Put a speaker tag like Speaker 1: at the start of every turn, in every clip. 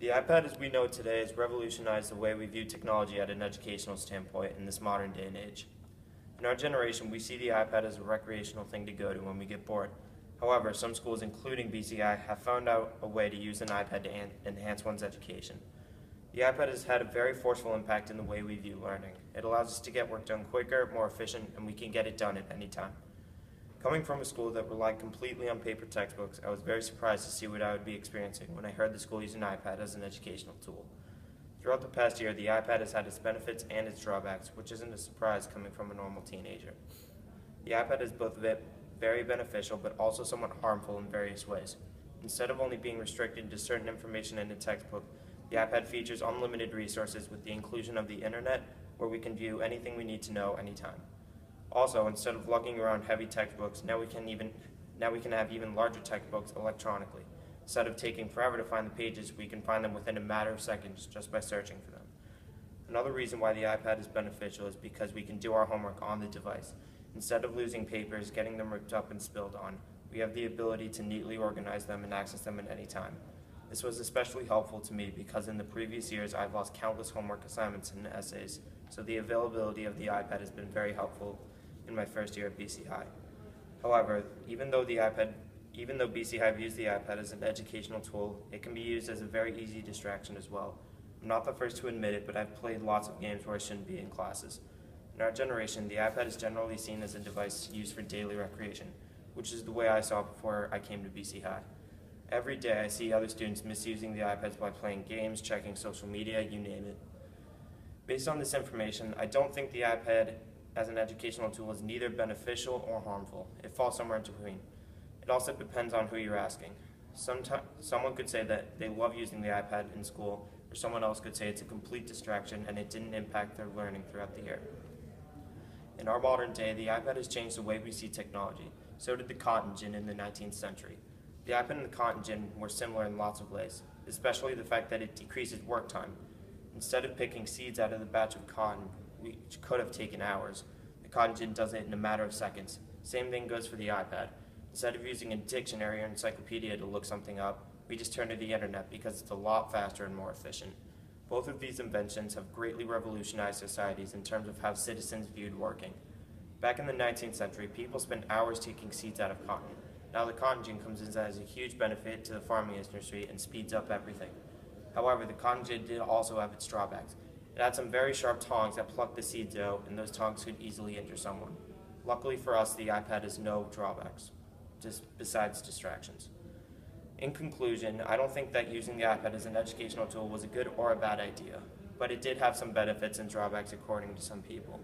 Speaker 1: The iPad as we know it today has revolutionized the way we view technology at an educational standpoint in this modern day and age. In our generation, we see the iPad as a recreational thing to go to when we get bored. However, some schools, including BCI, have found out a way to use an iPad to enhance one's education. The iPad has had a very forceful impact in the way we view learning. It allows us to get work done quicker, more efficient, and we can get it done at any time. Coming from a school that relied completely on paper textbooks, I was very surprised to see what I would be experiencing when I heard the school use an iPad as an educational tool. Throughout the past year, the iPad has had its benefits and its drawbacks, which isn't a surprise coming from a normal teenager. The iPad is both very beneficial but also somewhat harmful in various ways. Instead of only being restricted to certain information in a textbook, the iPad features unlimited resources with the inclusion of the internet, where we can view anything we need to know anytime. Also, instead of lugging around heavy textbooks, now we can have even larger textbooks electronically. Instead of taking forever to find the pages, we can find them within a matter of seconds just by searching for them. Another reason why the iPad is beneficial is because we can do our homework on the device. Instead of losing papers, getting them ripped up and spilled on, we have the ability to neatly organize them and access them at any time. This was especially helpful to me because in the previous years I've lost countless homework assignments and essays, so the availability of the iPad has been very helpful in my first year at BCI. However, even though BCI views the iPad as an educational tool, it can be used as a very easy distraction as well. I'm not the first to admit it, but I've played lots of games where I shouldn't be in classes. In our generation, the iPad is generally seen as a device used for daily recreation, which is the way I saw it before I came to BCI. Every day I see other students misusing the iPads by playing games, checking social media, you name it. Based on this information, I don't think the iPad as an educational tool is neither beneficial or harmful. It falls somewhere in between. It also depends on who you're asking. Someone could say that they love using the iPad in school, or someone else could say it's a complete distraction and it didn't impact their learning throughout the year. In our modern day, the iPad has changed the way we see technology. So did the cotton gin in the 19th century. The iPad and the cotton gin were similar in lots of ways, especially the fact that it decreases work time. Instead of picking seeds out of the batch of cotton, which could have taken hours, the cotton gin does it in a matter of seconds. Same thing goes for the iPad. Instead of using a dictionary or encyclopedia to look something up, we just turn to the internet because it's a lot faster and more efficient. Both of these inventions have greatly revolutionized societies in terms of how citizens viewed working. Back in the 19th century, people spent hours taking seeds out of cotton. Now the cotton gin comes in as a huge benefit to the farming industry and speeds up everything. However, the cotton gin did also have its drawbacks. It had some very sharp tongs that plucked the seeds out, and those tongs could easily injure someone. Luckily for us, the iPad has no drawbacks, just besides distractions. In conclusion, I don't think that using the iPad as an educational tool was a good or a bad idea, but it did have some benefits and drawbacks according to some people.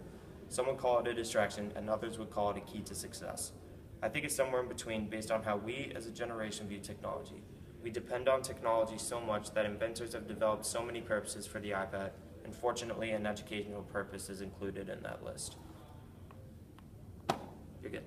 Speaker 1: Some would call it a distraction, and others would call it a key to success. I think it's somewhere in between based on how we as a generation view technology. We depend on technology so much that inventors have developed so many purposes for the iPad, and fortunately an educational purpose is included in that list. You're good.